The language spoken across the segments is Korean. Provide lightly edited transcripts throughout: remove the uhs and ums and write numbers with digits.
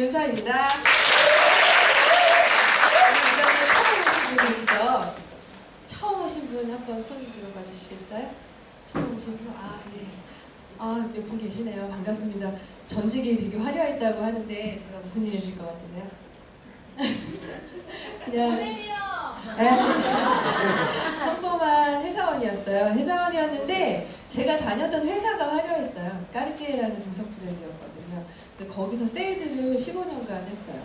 윤서입니다. 처음 오신 분 계시죠? 처음 오신 분 한번 손 들어봐 주시겠어요? 처음 오신 분? 아, 예. 아, 몇 분 계시네요. 반갑습니다. 전직이 되게 화려했다고 하는데 제가 무슨 일 했을 것 같으세요? 그냥 평범한 회사원이었어요. 회사원이었는데 제가 다녔던 회사가 화려했어요. 까르띠에라는 도석 브랜드였거든요. 그래서 거기서 세일즈를 15년간 했어요.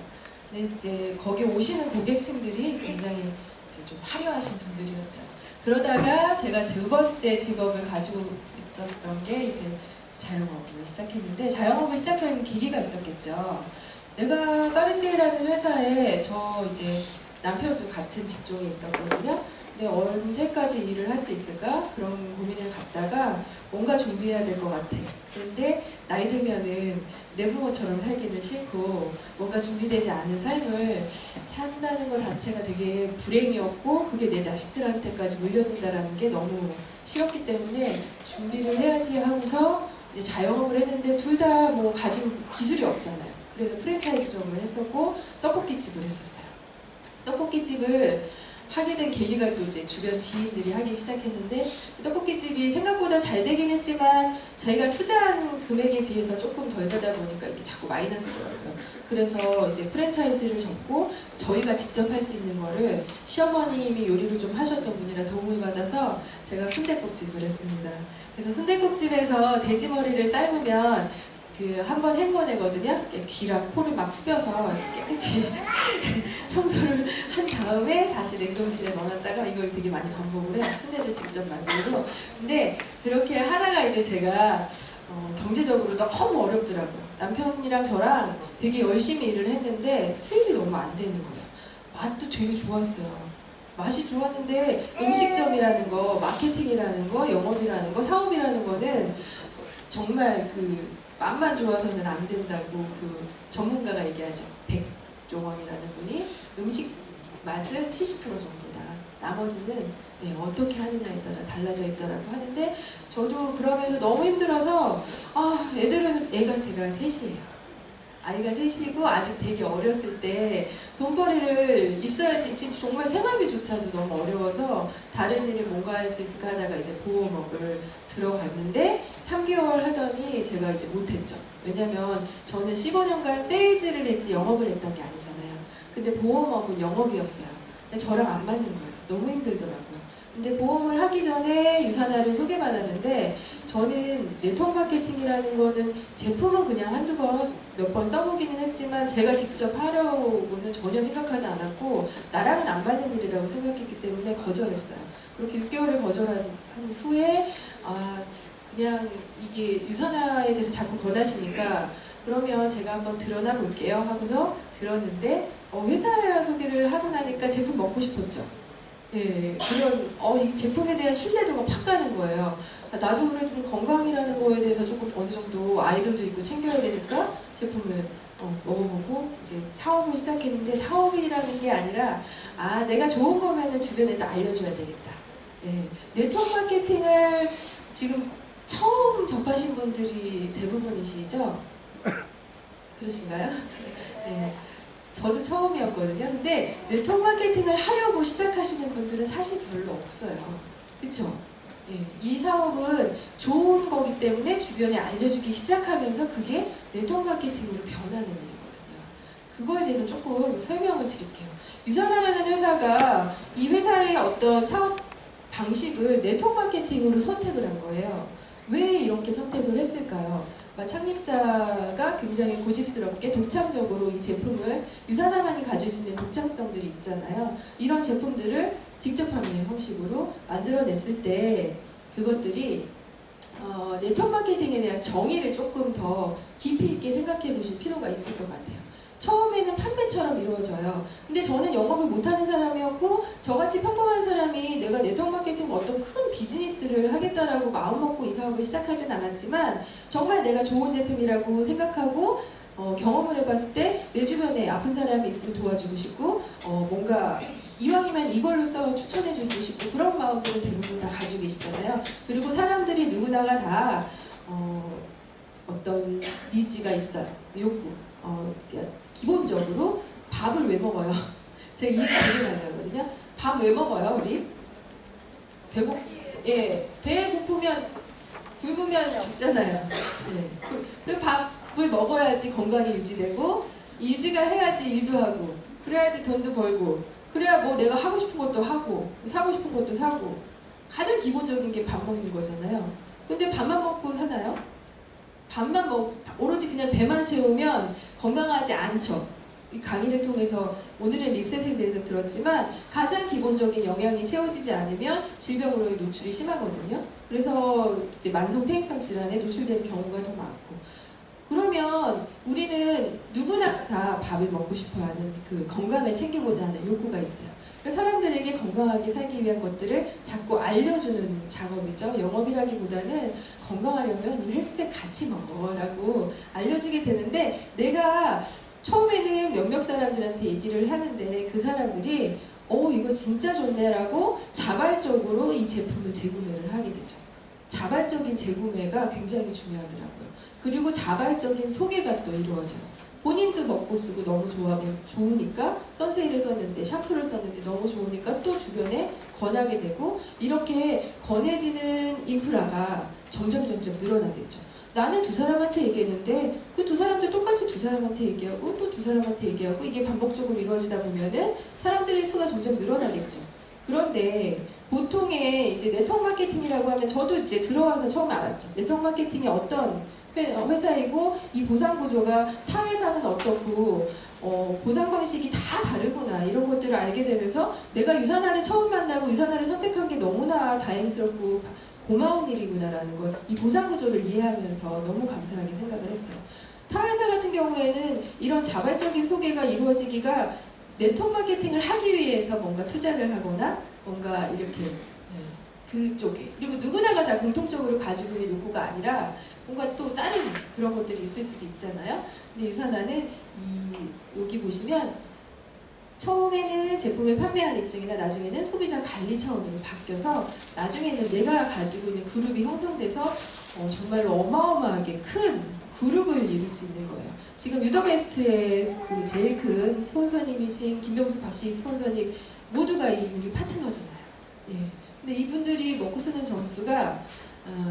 근데 이제 거기 오시는 고객층들이 굉장히 이제 좀 화려하신 분들이었죠. 그러다가 제가 두 번째 직업을 가지고 있었던 게 이제 자영업을 시작했는데, 자영업을 시작한 계기가 있었겠죠. 내가 까르띠에라는 회사에 저 이제 남편도 같은 직종에 있었거든요. 근데 언제까지 일을 할 수 있을까? 그런 고민을 갖다가 뭔가 준비해야 될 것 같아. 그런데 나이 들면은 내 부모처럼 살기는 싫고 뭔가 준비되지 않은 삶을 산다는 것 자체가 되게 불행이었고, 그게 내 자식들한테까지 물려준다는 게 너무 싫었기 때문에 준비를 해야지 하고서 이제 자영업을 했는데, 둘 다 뭐 가진 기술이 없잖아요. 그래서 프랜차이즈점을 했었고 떡볶이집을 했었어요. 떡볶이집을 하게 된 계기가 또 이제 주변 지인들이 하기 시작했는데, 떡볶이집이 생각보다 잘 되긴 했지만 저희가 투자한 금액에 비해서 조금 덜 되다 보니까 이게 자꾸 마이너스더라고요. 그래서 이제 프랜차이즈를 접고 저희가 직접 할 수 있는 거를, 시어머님이 요리를 좀 하셨던 분이라 도움을 받아서 제가 순댓국집을 했습니다. 그래서 순댓국집에서 돼지머리를 삶으면 한 번 헹궈내거든요. 귀랑 코를 막 숙여서 깨끗이 청소를 한 다음에 다시 냉동실에 넣어놨다가 이걸 되게 많이 반복을 해요. 순대도 직접 만들고. 근데 그렇게 하다가 이제 제가 경제적으로 너무 어렵더라고요. 남편이랑 저랑 되게 열심히 일을 했는데 수입이 너무 안 되는 거예요. 맛도 되게 좋았어요. 맛이 좋았는데 음식점이라는 거, 마케팅이라는 거, 영업이라는 거, 사업이라는 거는 정말 맛만 좋아서는 안 된다고 전문가가 얘기하죠. 백종원이라는 분이 음식 맛은 70% 정도다. 나머지는 어떻게 하느냐에 따라 달라져 있다라고 하는데, 저도 그러면서 너무 힘들어서 애가 제가 셋이에요. 아이가 셋이고 아직 되게 어렸을 때 돈벌이를 있어야지, 정말 생활비조차도 너무 어려워서 다른 일을 뭔가 할 수 있을까 하다가 이제 보험업을 들어갔는데 3개월 하더니 제가 이제 못했죠. 왜냐면 저는 15년간 세일즈를 했지 영업을 했던 게 아니잖아요. 근데 보험업은 영업이었어요. 근데 저랑 안 맞는 거예요. 너무 힘들더라고요. 근데 보험을 하기 전에 유산화를 소개받았는데, 저는 네트워크 마케팅이라는 거는 제품은 그냥 한두 번, 몇 번 써보기는 했지만 제가 직접 하려고는 전혀 생각하지 않았고 나랑은 안 맞는 일이라고 생각했기 때문에 거절했어요. 그렇게 6개월을 거절한 후에 그냥 이게 유산화에 대해서 자꾸 권하시니까 그러면 제가 한번 드러나 볼게요 하고서 들었는데, 회사 소개를 하고 나니까 제품 먹고 싶었죠. 예, 이 제품에 대한 신뢰도가 팍 가는 거예요. 나도 그래도 건강이라는 거에 대해서 조금 어느 정도 아이들도 있고 챙겨야 되니까 제품을 먹어보고 이제 사업을 시작했는데, 사업이라는 게 아니라 내가 좋은 거면은 주변에도 알려줘야 되겠다. 예, 네트워크 마케팅을 지금 처음 접하신 분들이 대부분이시죠? 그러신가요? 예. 저도 처음이었거든요. 근데 네트워크 마케팅을 하려고 시작하시는 분들은 사실 별로 없어요. 그쵸? 예, 이 사업은 좋은 거기 때문에 주변에 알려주기 시작하면서 그게 네트워크 마케팅으로 변하는 일이거든요. 그거에 대해서 조금 설명을 드릴게요. 유산화라는 회사가 이 회사의 어떤 사업 방식을 네트워크 마케팅으로 선택을 한 거예요. 왜 이렇게 선택을 했을까요? 창립자가 굉장히 고집스럽게 독창적으로 이 제품을, 유산화만이 가질 수 있는 독창성들이 있잖아요. 이런 제품들을 직접 판매 형식으로 만들어냈을 때 그것들이 네트워크 마케팅에 대한 정의를 조금 더 깊이 있게 생각해 보실 필요가 있을 것 같아요. 처음에는 판매처럼 이루어져요. 근데 저는 영업을 못하는 사람이었고, 저같이 평범한 사람이 내가 네트워크 마케팅 어떤 큰 비즈니스를 하겠다라고 마음먹고 이 사업을 시작하진 않았지만, 정말 내가 좋은 제품이라고 생각하고 경험을 해봤을 때 내 주변에 아픈 사람이 있으면 도와주고 싶고, 뭔가 이왕이면 이걸로 써 추천해주고 싶고, 그런 마음들은 대부분 다 가지고 계시잖아요. 그리고 사람들이 누구나가 다 어떤 니즈가 있어요. 욕구. 기본적으로 밥을 왜 먹어요? 제가 이 얘기 되게 많이 하거든요. 밥 왜 먹어요, 우리? 배 고프면 굶으면 죽잖아요. 예. 그리고 밥을 먹어야지 건강이 유지되고, 유지가 해야지 일도 하고, 그래야지 돈도 벌고, 그래야 뭐 내가 하고 싶은 것도 하고, 사고 싶은 것도 사고, 가장 기본적인 게 밥 먹는 거잖아요. 근데 밥만 먹고 사나요? 오로지 그냥 배만 채우면 건강하지 않죠. 이 강의를 통해서 오늘은 리셋에 대해서 들었지만 가장 기본적인 영양이 채워지지 않으면 질병으로의 노출이 심하거든요. 그래서 이제 만성 퇴행성 질환에 노출되는 경우가 더 많고, 그러면 우리는 누구나 다 밥을 먹고 싶어하는 그 건강을 챙기고자 하는 욕구가 있어요. 그러니까 사람들에게 건강하게 살기 위한 것들을 자꾸 알려주는 작업이죠. 영업이라기보다는 건강하려면 이 헬스팩 같이 먹어라고 알려주게 되는데, 내가 처음에는 몇몇 사람들한테 얘기를 하는데 그 사람들이 이거 진짜 좋네라고 자발적으로 이 제품을 재구매를 하게 되죠. 자발적인 재구매가 굉장히 중요하더라고요. 그리고 자발적인 소개가 또 이루어져요. 본인도 먹고 쓰고 너무 좋으니까, 선세일을 썼는데, 샴푸를 썼는데 너무 좋으니까 또 주변에 권하게 되고, 이렇게 권해지는 인프라가 점점 늘어나겠죠. 나는 두 사람한테 얘기했는데 그 두 사람도 똑같이 두 사람한테 얘기하고 또 두 사람한테 얘기하고, 이게 반복적으로 이루어지다 보면은 사람들의 수가 점점 늘어나겠죠. 그런데 보통의 이제 네트워크 마케팅이라고 하면, 저도 이제 들어와서 처음 알았죠. 네트워크 마케팅이 어떤 회사이고, 이 보상 구조가 타 회사는 어떻고, 보상 방식이 다 다르구나, 이런 것들을 알게 되면서 내가 유산화를 처음 만나고 유산화를 선택한 게 너무나 다행스럽고 고마운 일이구나라는 걸, 이 보상 구조를 이해하면서 너무 감사하게 생각을 했어요. 타 회사 같은 경우에는 이런 자발적인 소개가 이루어지기가, 네트워크 마케팅을 하기 위해서 뭔가 투자를 하거나 뭔가 이렇게 그쪽에, 그리고 누구나가 다 공통적으로 가지고 있는 욕구가 아니라 뭔가 또 다른 그런 것들이 있을 수도 있잖아요. 근데 유산화는 여기 보시면 처음에는 제품을 판매하는 입장이나 나중에는 소비자 관리 차원으로 바뀌어서, 나중에는 내가 가지고 있는 그룹이 형성돼서 정말로 어마어마하게 큰 그룹을 이룰 수 있는 거예요. 지금 유더베스트의 그 제일 큰 스폰서님이신 김병수 박씨 스폰서님 모두가 우리 파트너잖아요. 예. 근데 이분들이 먹고 쓰는 점수가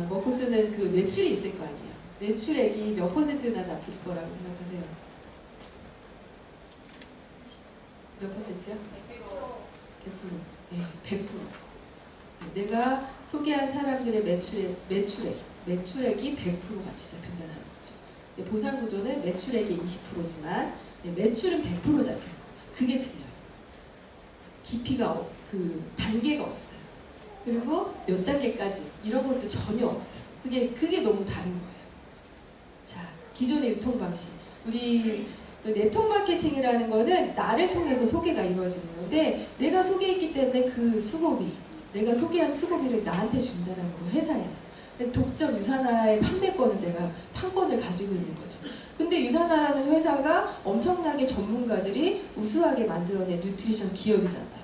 먹고 쓰는 그 매출이 있을 거 아니에요. 매출액이 몇 퍼센트나 잡힐 거라고 생각하세요? 몇 퍼센트요? 100%. 네, 100%. 내가 소개한 사람들의 매출액이 100% 같이 잡힌다는 거죠. 보상 구조는 매출액이 20%지만 매출은 100% 잡혀요. 그게 틀려요. 깊이가 단계가 없어요. 그리고 몇 단계까지 이런 것도 전혀 없어요. 그게 너무 다른 거예요. 자, 기존의 유통 방식. 우리 네트워크 마케팅이라는 거는 나를 통해서 소개가 이루어지는 건데, 내가 소개했기 때문에 그 수고비, 내가 소개한 수고비를 나한테 준다는 거, 회사에서. 독점 유산화의 판매권은 내가 판권을 가지고 있는 거죠. 근데 유산화라는 회사가 엄청나게 전문가들이 우수하게 만들어낸 뉴트리션 기업이잖아요.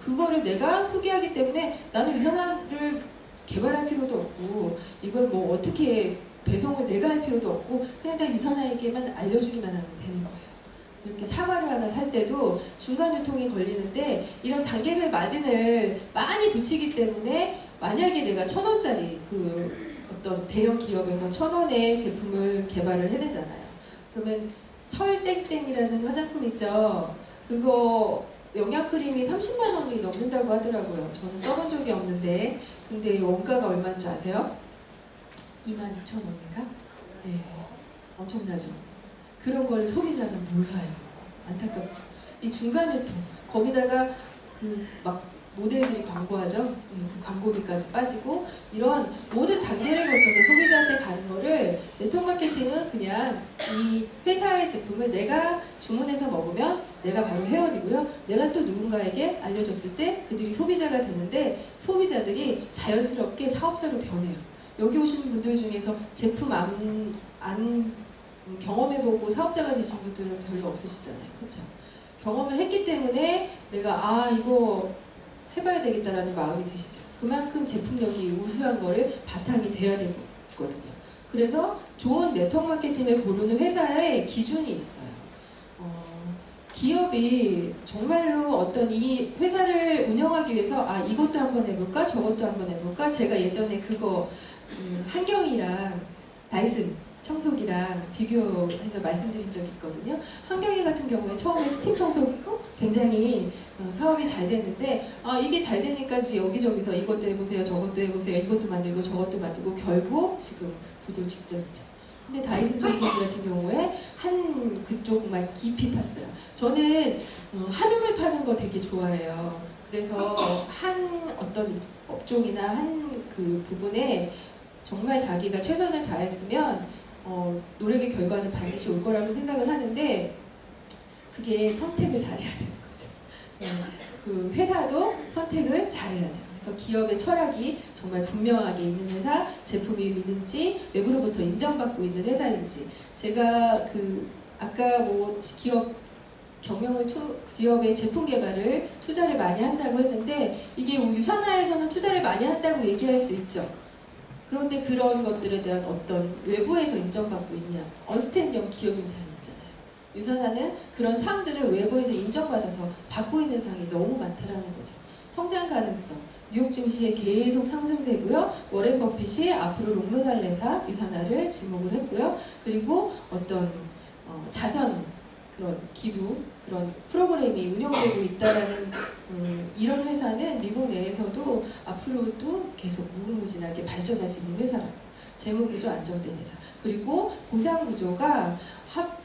그거를 내가 소개하기 때문에 나는 유산화를 개발할 필요도 없고, 이걸 뭐 어떻게 배송을 내가 할 필요도 없고, 그냥 다 유산화에게만 알려주기만 하면 되는 거예요. 이렇게 사과를 하나 살 때도 중간 유통이 걸리는데, 이런 단계별 마진을 많이 붙이기 때문에, 만약에 내가 1,000원짜리 어떤 대형 기업에서 1,000원의 제품을 개발을 해내잖아요. 그러면 설땡땡이라는 화장품 있죠. 그거 영양크림이 30만 원이 넘는다고 하더라고요. 저는 써본 적이 없는데, 근데 원가가 얼마인 줄 아세요? 22,000원인가? 네, 엄청나죠. 그런 걸 소비자는 몰라요. 안타깝죠. 이 중간 유통, 거기다가 막 모델들이 광고하죠. 그 광고비까지 빠지고, 이런 모든 단계를 거쳐서 소비자한테 가는 거를, 네트워크 마케팅은 그냥 이 회사의 제품을 내가 주문해서 먹으면 내가 바로 회원이고요. 내가 또 누군가에게 알려줬을 때 그들이 소비자가 되는데, 소비자들이 자연스럽게 사업자로 변해요. 여기 오시는 분들 중에서 제품 안 경험해보고 사업자가 되신 분들은 별로 없으시잖아요. 그렇죠? 경험을 했기 때문에 내가 이거 해봐야 되겠다라는 마음이 드시죠. 그만큼 제품력이 우수한 거를 바탕이 돼야 되거든요. 그래서 좋은 네트워크 마케팅을 고르는 회사의 기준이 있어요. 기업이 정말로 어떤 이 회사를 운영하기 위해서 이것도 한번 해볼까 저것도 한번 해볼까. 제가 예전에 그거 한경이랑 다이슨 청소기랑 비교해서 말씀드린 적이 있거든요. 한경이 같은 경우에 처음에 스팀 청소기로 굉장히 사업이 잘 됐는데 이게 잘 되니까 이제 여기저기서 이것도 해보세요 저것도 해보세요 이것도 만들고 저것도 만들고 결국 지금 부도 직전이죠. 근데 다이슨 청소기 같은 경우에 한 그쪽만 깊이 팠어요. 저는 한우물 파는 거 되게 좋아해요. 그래서 한 어떤 업종이나 한 그 부분에 정말 자기가 최선을 다했으면 노력의 결과는 반드시 올 거라고 생각을 하는데 그게 선택을 잘해야 되는 거죠. 그 회사도 선택을 잘해야 돼요. 그래서 기업의 철학이 정말 분명하게 있는 회사, 제품이 있는지, 외부로부터 인정받고 있는 회사인지. 제가 아까 뭐 기업 경영을 기업의 제품 개발을 투자를 많이 한다고 했는데 이게 유산화에서는 투자를 많이 한다고 얘기할 수 있죠. 그런데 그런 것들에 대한 어떤 외부에서 인정받고 있냐, 언스탠드형 기업인상이 있잖아요. 유산화는 그런 상들을 외부에서 인정받아서 받고 있는 상이 너무 많다라는 거죠. 성장 가능성, 뉴욕 증시의 계속 상승세고요. 워렌 버핏이 앞으로 롱런할 회사 유산화를 지목을 했고요. 그리고 어떤 자선 그런 기부 그런 프로그램이 운영되고 있다라는 이런 회사는 미국 내에서도 앞으로도 계속 무궁무진하게 발전할 수 있는 회사라고. 재무구조 안정된 회사. 그리고 보상구조가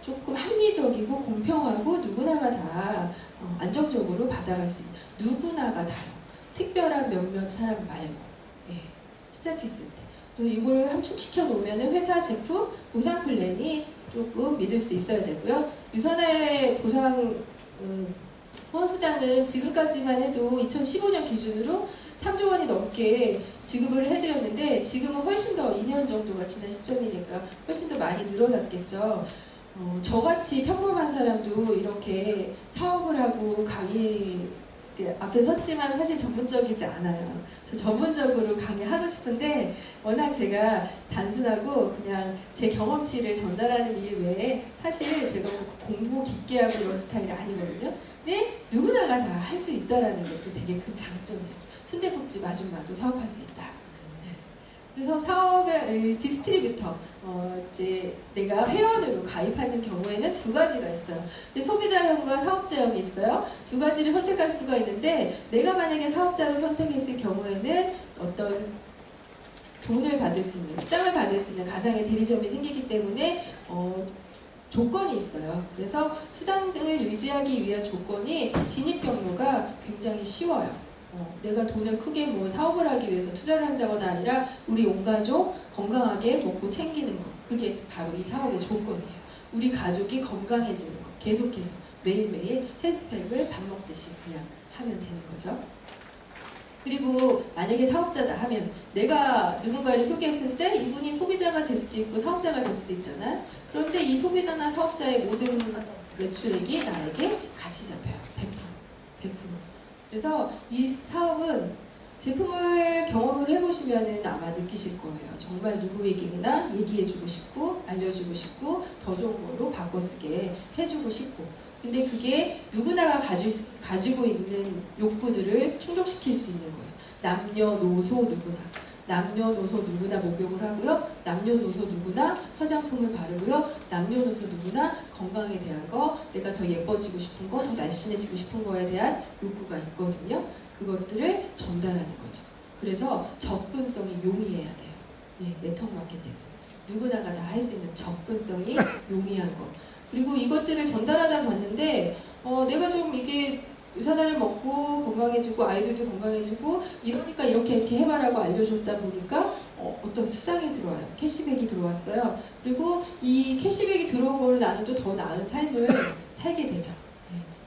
조금 합리적이고 공평하고 누구나가 다 안정적으로 받아갈 수 있는 누구나가 다요. 특별한 몇몇 사람 말고 시작했을 때. 그래서 이걸 함축시켜 놓으면 회사 제품 보상 플랜이 조금 믿을 수 있어야 되고요. 유산화의 보상 후원수당은 지금까지만 해도 2015년 기준으로 3조 원이 넘게 지급을 해드렸는데 지금은 훨씬 더 2년 정도가 지난 시점이니까 훨씬 더 많이 늘어났겠죠. 저같이 평범한 사람도 이렇게 사업을 하고 강의 앞에 섰지만 사실 전문적이지 않아요. 저 전문적으로 강의하고 싶은데 워낙 제가 단순하고 그냥 제 경험치를 전달하는 일 외에 사실 제가 공부 깊게 하고 이런 스타일이 아니거든요. 근데 누구나가 다 할 수 있다는 것도 되게 큰 장점이에요. 순대국집 아줌마도 사업할 수 있다. 그래서 사업의 디스트리뷰터, 이제 내가 회원으로 가입하는 경우에는 두 가지가 있어요. 소비자형과 사업자형이 있어요. 두 가지를 선택할 수가 있는데 내가 만약에 사업자로 선택했을 경우에는 어떤 돈을 받을 수 있는, 수당을 받을 수 있는 가상의 대리점이 생기기 때문에 조건이 있어요. 그래서 수당을 유지하기 위한 조건이 진입 경로가 굉장히 쉬워요. 내가 돈을 크게 뭐 사업을 하기 위해서 투자를 한다거나 아니라 우리 온 가족 건강하게 먹고 챙기는 거, 그게 바로 이 사업의 조건이에요. 우리 가족이 건강해지는 거, 계속해서 매일매일 헬스팩을 밥 먹듯이 그냥 하면 되는 거죠. 그리고 만약에 사업자다 하면 내가 누군가를 소개했을 때 이분이 소비자가 될 수도 있고 사업자가 될 수도 있잖아요. 그런데 이 소비자나 사업자의 모든 매출액이 나에게 같이 잡혀요. 100%. 그래서 이 사업은 제품을 경험을 해보시면 아마 느끼실 거예요. 정말 누구에게나 얘기해주고 싶고 알려주고 싶고 더 좋은 걸로 바꿔쓰게 해주고 싶고, 근데 그게 누구나가 가지고 있는 욕구들을 충족시킬 수 있는 거예요. 남녀노소 누구나. 남녀노소 누구나 목욕을 하고요. 남녀노소 누구나 화장품을 바르고요. 남녀노소 누구나 건강에 대한 거, 내가 더 예뻐지고 싶은 거, 더 날씬해지고 싶은 거에 대한 욕구가 있거든요. 그것들을 전달하는 거죠. 그래서 접근성이 용이해야 돼요. 네트워크 마케팅. 누구나가 다 할 수 있는 접근성이 용이한 거. 그리고 이것들을 전달하다 봤는데 내가 좀 이게 유산화를 먹고 건강해지고 아이들도 건강해지고 이러니까 이렇게 해봐라고 알려줬다 보니까 어떤 수당이 들어와요. 캐시백이 들어왔어요. 그리고 이 캐시백이 들어온 거로 나는 또 더 나은 삶을 살게 되죠.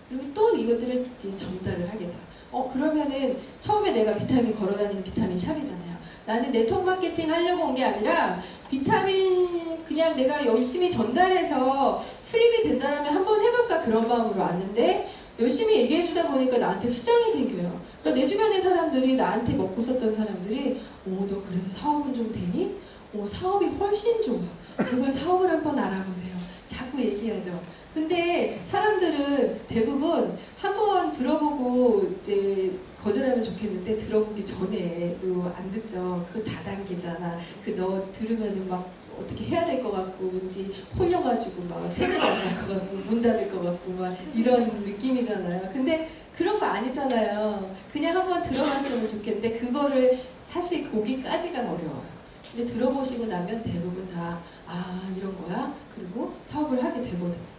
그리고 또 이것들을 전달을 하게 돼요. 그러면은 처음에 내가 비타민 걸어다니는 비타민 샵이잖아요. 나는 네트워크 마케팅 하려고 온 게 아니라 비타민 그냥 내가 열심히 전달해서 수입이 된다면 한번 해볼까 그런 마음으로 왔는데 열심히 얘기해주다 보니까 나한테 수당이 생겨요. 그러니까 내 주변의 사람들이 나한테 먹고 썼던 사람들이 너 그래서 사업은 좀 되니? 사업이 훨씬 좋아. 제발 사업을 한번 알아보세요. 자꾸 얘기하죠. 근데 사람들은 대부분 한번 들어보고 이제 거절하면 좋겠는데 들어보기 전에도 안 듣죠. 그거 다단계잖아. 너 들으면 막 어떻게 해야 될 것 같고 왠지 홀려가지고 막 세뇌 당할 것 같고 문 닫을 것 같고 막 이런 느낌이잖아요. 근데 그런 거 아니잖아요. 그냥 한번 들어봤으면 좋겠는데 그거를 사실 거기까지가 어려워요. 근데 들어보시고 나면 대부분 다 이런 거야? 그리고 사업을 하게 되거든요.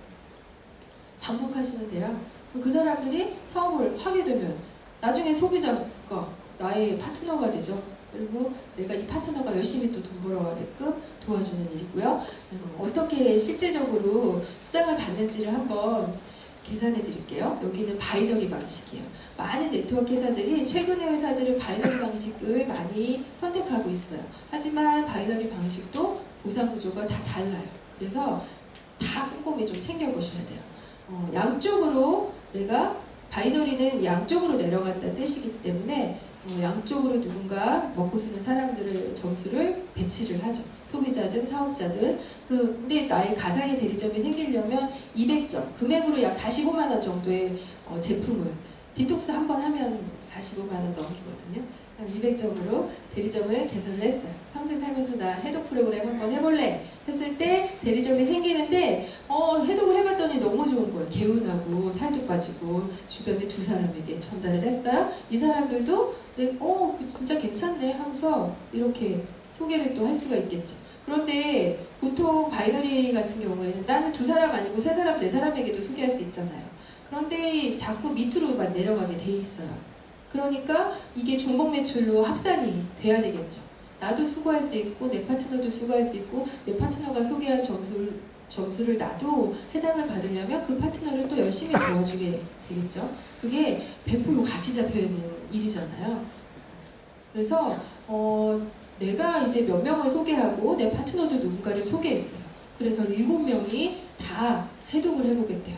반복하시면 돼요. 그 사람들이 사업을 하게 되면 나중에 소비자가 나의 파트너가 되죠. 그리고 내가 이 파트너가 열심히 또 돈 벌어가게끔 도와주는 일이고요. 어떻게 실제적으로 수당을 받는지를 한번 계산해 드릴게요. 여기는 바이너리 방식이에요. 많은 네트워크 회사들이 최근의 회사들은 바이너리 방식을 많이 선택하고 있어요. 하지만 바이너리 방식도 보상 구조가 다 달라요. 그래서 다 꼼꼼히 좀 챙겨보셔야 돼요. 양쪽으로 내가 바이너리는 양쪽으로 내려간다는 뜻이기 때문에 양쪽으로 누군가 먹고 쓰는 사람들을 점수를 배치를 하죠. 소비자든 사업자든. 근데 나의 가상의 대리점이 생기려면 200점, 금액으로 약 45만 원 정도의 제품을 디톡스 한 번 하면 45만 원 넘기거든요. 200점으로 대리점을 개설을 했어요. 평생 살면서 나 해독 프로그램 한번 해볼래 했을 때 대리점이 생기는데 해독을 해봤더니 너무 좋은 거예요. 개운하고 살도 빠지고 주변에 2사람에게 전달을 했어요. 이 사람들도 진짜 괜찮네 하면서 이렇게 소개를 또 할 수가 있겠죠. 그런데 보통 바이너리 같은 경우에는 나는 2사람 아니고 3사람, 4사람에게도 소개할 수 있잖아요. 그런데 자꾸 밑으로만 내려가게 돼 있어요. 그러니까 이게 중복 매출로 합산이 돼야 되겠죠. 나도 수고할 수 있고 내 파트너도 수고할 수 있고 내 파트너가 소개한 점수를 나도 해당을 받으려면 그 파트너를 또 열심히 도와주게 되겠죠. 그게 100% 가치 잡혀있는 일이잖아요. 그래서 내가 이제 몇 명을 소개하고 내 파트너도 누군가를 소개했어요. 그래서 7명이 다 해독을 해보겠대요.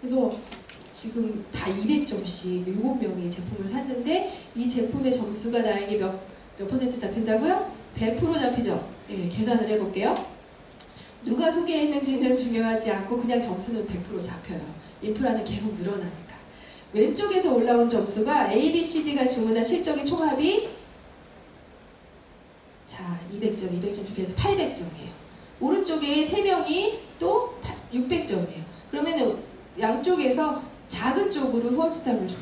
그래서 지금 다 200점씩 7명이 제품을 샀는데 이 제품의 점수가 나에게 몇 퍼센트 잡힌다고요? 100% 잡히죠? 예, 계산을 해볼게요. 누가 소개했는지는 중요하지 않고 그냥 점수는 100% 잡혀요. 인프라는 계속 늘어나니까. 왼쪽에서 올라온 점수가 A, B, C, D가 주문한 실적의 총합이 200점, 200점 비해서 800점이에요. 오른쪽에 3명이 또 600점이에요. 그러면 양쪽에서 작은 쪽으로 후원수당을 줘요.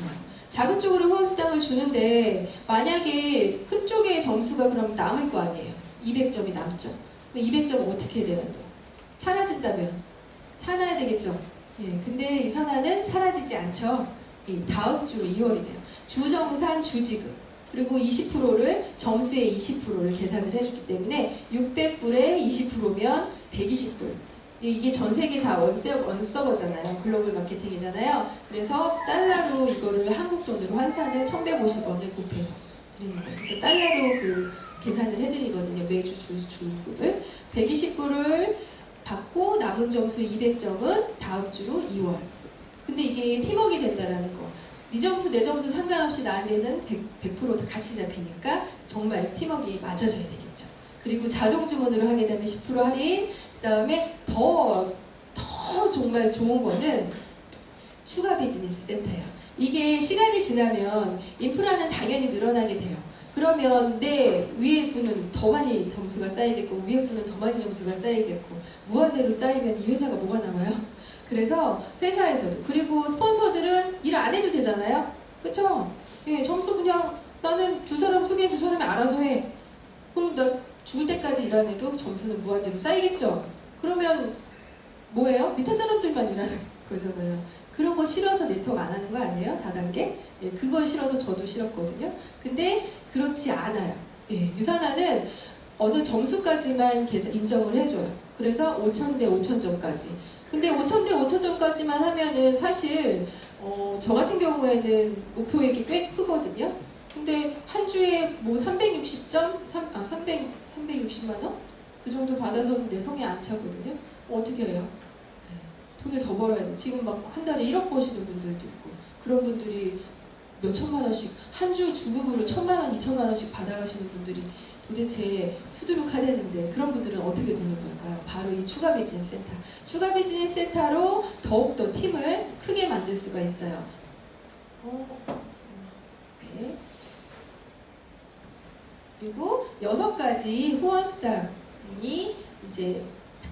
작은 쪽으로 후원수당을 주는데 만약에 큰 쪽의 점수가 그럼 남을 거 아니에요. 200점이 남죠. 200점 어떻게 돼야 돼요? 사라진다면 사놔야 되겠죠. 예, 근데 이 선화는 사라지지 않죠. 다음 주 2월이 돼요. 주정산 주지급 그리고 20%를 점수의 20%를 계산을 해주기 때문에 600불에 20%면 120불. 이게 전 세계 다 원서버잖아요. 글로벌 마케팅이잖아요. 그래서 달러로 이거를 한국 돈으로 환산을 1150원을 곱해서 드리는 거예요. 그래서 달러로 그 계산을 해드리거든요. 매주 주급을 120불을 받고 남은 점수 200점은 다음 주로 2월. 근데 이게 팀워크가 된다라는 거. 네 점수 내 점수 상관없이 나한테는 100% 다 같이 잡히니까 정말 팀워크가 맞아져야 되겠죠. 그리고 자동 주문으로 하게 되면 10% 할인. 그 다음에 더 정말 좋은 거는 추가 비즈니스 센터예요. 이게 시간이 지나면 인프라는 당연히 늘어나게 돼요. 그러면 내 위에 분은 더 많이 점수가 쌓이겠고 위에 분은 더 많이 점수가 쌓이겠고 무한대로 쌓이면 이 회사가 뭐가 남아요? 그래서 회사에서도 그리고 스폰서들은 일 안 해도 되잖아요. 그쵸? 예, 점수 그냥 나는 2사람 소개해 2사람이 알아서 해. 그럼 나 죽을 때까지 일 안 해도 점수는 무한대로 쌓이겠죠? 그러면 뭐예요? 밑에 사람들만 일하는 거잖아요. 그런 거 싫어서 네트워크 안 하는 거 아니에요? 다단계? 예, 그걸 싫어서 저도 싫었거든요. 근데 그렇지 않아요. 예, 유산화는 어느 점수까지만 인정을 해줘요. 그래서 5,000대 5,000점까지. 근데 5,000대 5,000점까지만 하면은 사실 저 같은 경우에는 목표액이 꽤 크거든요. 근데 한 주에 뭐 360점? 360만 원? 그 정도 받아서는 내 성에 안 차거든요. 어떻게 해요? 돈을 더 벌어야 돼. 지금 막 한 달에 1억 버시는 분들도 있고 그런 분들이 몇 천만 원씩 한 주 주급으로 1,000만 원, 2,000만 원씩 받아가시는 분들이 도대체 수두룩하다는데 그런 분들은 어떻게 돈을 벌까요? 바로 이 추가 비즈니스 센터. 추가 비즈니스 센터로 더욱더 팀을 크게 만들 수가 있어요. 네. 그리고 6가지 후원수당이 이제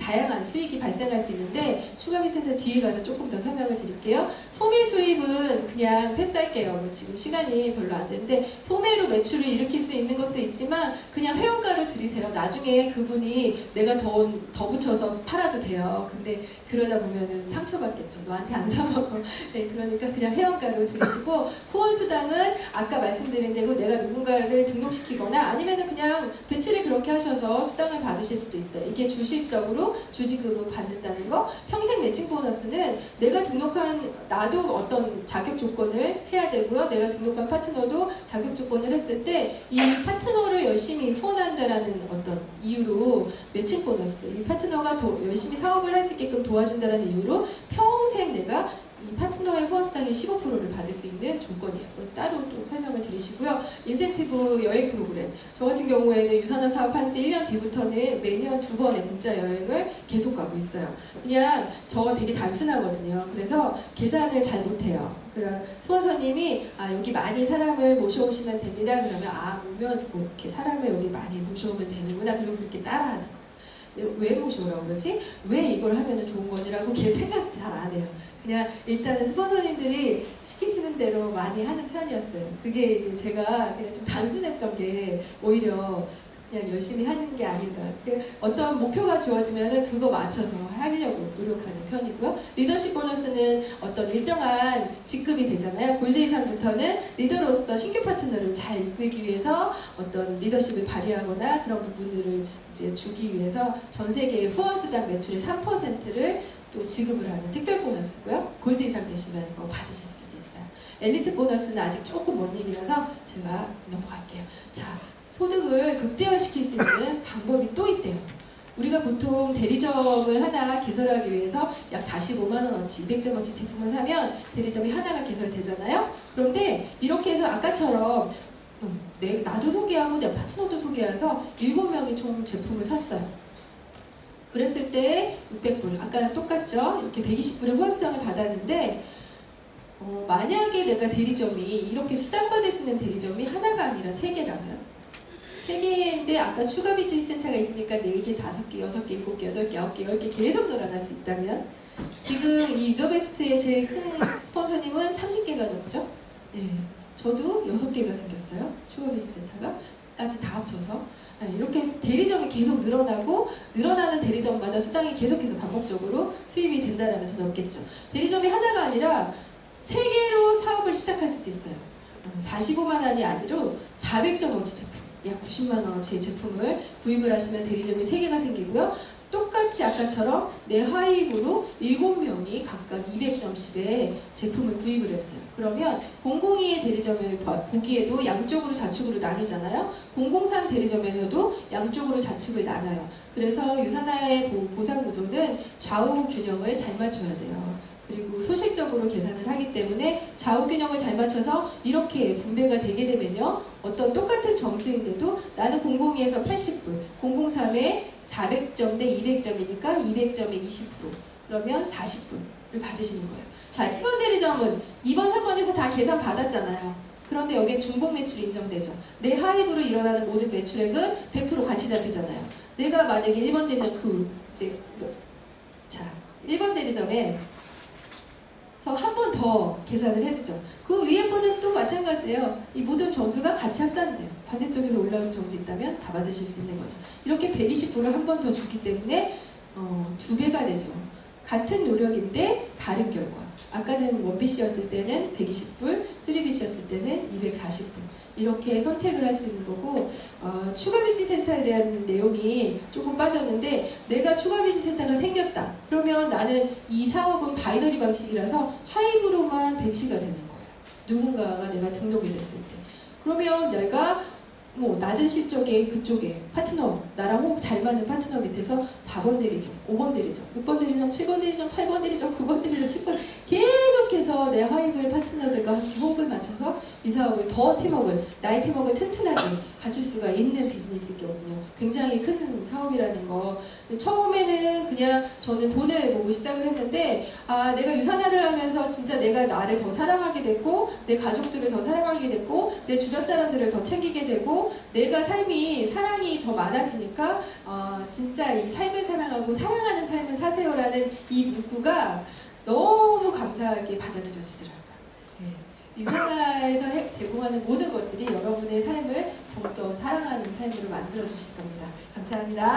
다양한 수익이 발생할 수 있는데 추가 비즈니스 뒤에 가서 조금 더 설명을 드릴게요. 소매 수입은 그냥 패스할게요. 뭐 지금 시간이 별로 안 되는데 소매로 매출을 일으킬 수 있는 것도 있지만 그냥 회원가로 들이세요. 나중에 그분이 내가 더 붙여서 팔아도 돼요. 근데 그러다 보면은 상처받겠죠. 너한테 안 사먹어. 네, 그러니까 그냥 회원가로 들이시고 후원수당은 아까 말씀드린 대로 내가 누군가를 등록시키거나 아니면은 그냥 배치를 그렇게 하셔서 수당을 받으실 수도 있어요. 이게 주식적으로 주식으로 받는다는 거. 평생 매칭 보너스는 내가 등록한 나도 어떤 자격 조건을 해야 되고요. 내가 등록한 파트너도 자격 조건을 했을 때 이 파트너를 열심히 후원한다라는 어떤 이유로 매칭 보너스, 이 파트너가 더 열심히 사업을 할 수 있게끔 도와준다는 이유로 평생 내가 이 파트너의 후원수당의 15%를 받을 수 있는 조건이에요. 따로 또 설명을 드리시고요. 인센티브 여행 프로그램. 저 같은 경우에는 유산화 사업한 지 1년 뒤부터는 매년 2번의 공짜 여행을 계속 가고 있어요. 그냥 저 되게 단순하거든요. 그래서 계산을 잘 못해요. 그럼 스폰서님이 여기 많이 사람을 모셔오시면 됩니다. 그러면 오면 뭐 이렇게 사람을 여기 많이 모셔오면 되는구나. 그리고 그렇게 따라하는 거예요. 왜 모셔오라고 그러지? 왜 이걸 하면 좋은 거지라고 걔 생각 잘 안 해요. 그냥 일단은 스폰서님들이 시키시는 대로 많이 하는 편이었어요. 그게 이제 제가 그냥 좀 단순했던 게 오히려 그냥 열심히 하는 게 아닌가. 어떤 목표가 주어지면은 그거 맞춰서 하려고 노력하는 편이고요. 리더십 보너스는 어떤 일정한 직급이 되잖아요. 골드 이상부터는 리더로서 신규 파트너를 잘 이끌기 위해서 어떤 리더십을 발휘하거나 그런 부분들을 이제 주기 위해서 전 세계의 후원수당 매출의 3%를 또 지급을 하는 특별 보너스고요. 골드 이상 되시면 받으실 수도 있어요. 엘리트 보너스는 아직 조금 먼 얘기라서 제가 넘어갈게요. 자, 소득을 극대화시킬 수 있는 방법이 또 있대요. 우리가 보통 대리점을 하나 개설하기 위해서 약 45만원어치, 200점어치 제품을 사면 대리점이 하나가 개설되잖아요. 그런데 이렇게 해서 아까처럼 나도 소개하고 내 파트너도 소개해서 7명이 총 제품을 샀어요. 그랬을 때 600불, 아까랑 똑같죠? 이렇게 120불의 후원수당을 받았는데 만약에 내가 대리점이 이렇게 수당받을 수 있는 대리점이 하나가 아니라 3개라면 3개인데 아까 추가 비즈니스 센터가 있으니까 4개, 5개, 6개, 7개, 8개, 9개, 10개 계속 늘어날 수 있다면 지금 이 유저베스트의 제일 큰 스폰서님은 30개가 넘죠? 네, 저도 6개가 생겼어요. 추가 비즈니스 센터가 까지 다 합쳐서 이렇게 대리점이 계속 늘어나고 늘어나는 대리점마다 수당이 계속해서 반복적으로 수입이 된다면 더 넓겠죠. 대리점이 하나가 아니라 3개로 사업을 시작할 수도 있어요. 45만 원이 아니라 400점어치 제품, 약 90만 원어치의 제품을 구입을 하시면 대리점이 3개가 생기고요. 똑같이 아까처럼 내 하입으로 7명이 각각 200점씩의 제품을 구입을 했어요. 그러면 002의 대리점을 보기에도 양쪽으로 좌측으로 나뉘잖아요. 003 대리점에서도 양쪽으로 좌측을 나눠요. 그래서 유산화의 보상 구조는 좌우 균형을 잘 맞춰야 돼요. 그리고 소실적으로 계산을 하기 때문에 좌우 균형을 잘 맞춰서 이렇게 분배가 되게 되면요. 어떤 똑같은 점수인데도 나는 002에서 80불, 003에 400점 대 200점이니까 200점에 20%, 그러면 40불을 받으시는 거예요. 자, 1번 대리점은 2번, 3번에서 다 계산 받았잖아요. 그런데 여기에 중복 매출이 인정되죠. 내 하입으로 일어나는 모든 매출액은 100% 같이 잡히잖아요. 내가 만약에 1번 대리점 자, 1번 대리점에 한 번 더 계산을 해주죠. 그 위에 거는 또 마찬가지예요. 이 모든 점수가 같이 합산돼요. 반대쪽에서 올라온 점수 있다면 다 받으실 수 있는 거죠. 이렇게 120불을 한 번 더 주기 때문에 2배가 되죠. 같은 노력인데 다른 결과. 아까는 1BC였을 때는 120불, 3BC였을 때는 240불. 이렇게 선택을 할 수 있는 거고, 추가 비지 센터에 대한 내용이 조금 빠졌는데, 내가 추가 비지 센터가 생겼다. 그러면 나는 이 사업은 바이너리 방식이라서 하입으로만 배치가 되는 거예요. 누군가가 내가 등록이 됐을 때. 그러면 내가 낮은 실적의 그쪽에 파트너, 나랑 호흡 잘 맞는 파트너 밑에서 4번 대리점, 5번 대리점, 6번 대리점, 7번 대리점, 8번 대리점, 9번 대리점, 10번 계속해서 내 하이브의 파트너들과 함께 호흡을 맞춰서 이 사업을 더 팀워크를, 나의 팀워크를 튼튼하게 갖출 수가 있는 비즈니스거든요. 굉장히 큰 사업이라는 거. 처음에는 그냥 저는 돈을 보고 시작을 했는데, 아, 내가 유산화를 하면서 진짜 내가 나를 더 사랑하게 됐고, 내 가족들을 더 사랑하게 됐고, 내 주변 사람들을 더 챙기게 되고, 내가 삶이 사랑이 더 많아지니까 진짜 이 삶을 사랑하고 사랑하는 삶을 사세요라는 이 문구가 너무 감사하게 받아들여지더라고요. 네. 유산화에서 제공하는 모든 것들이 여러분의 삶을 더욱더 사랑하는 삶으로 만들어 주실 겁니다. 감사합니다.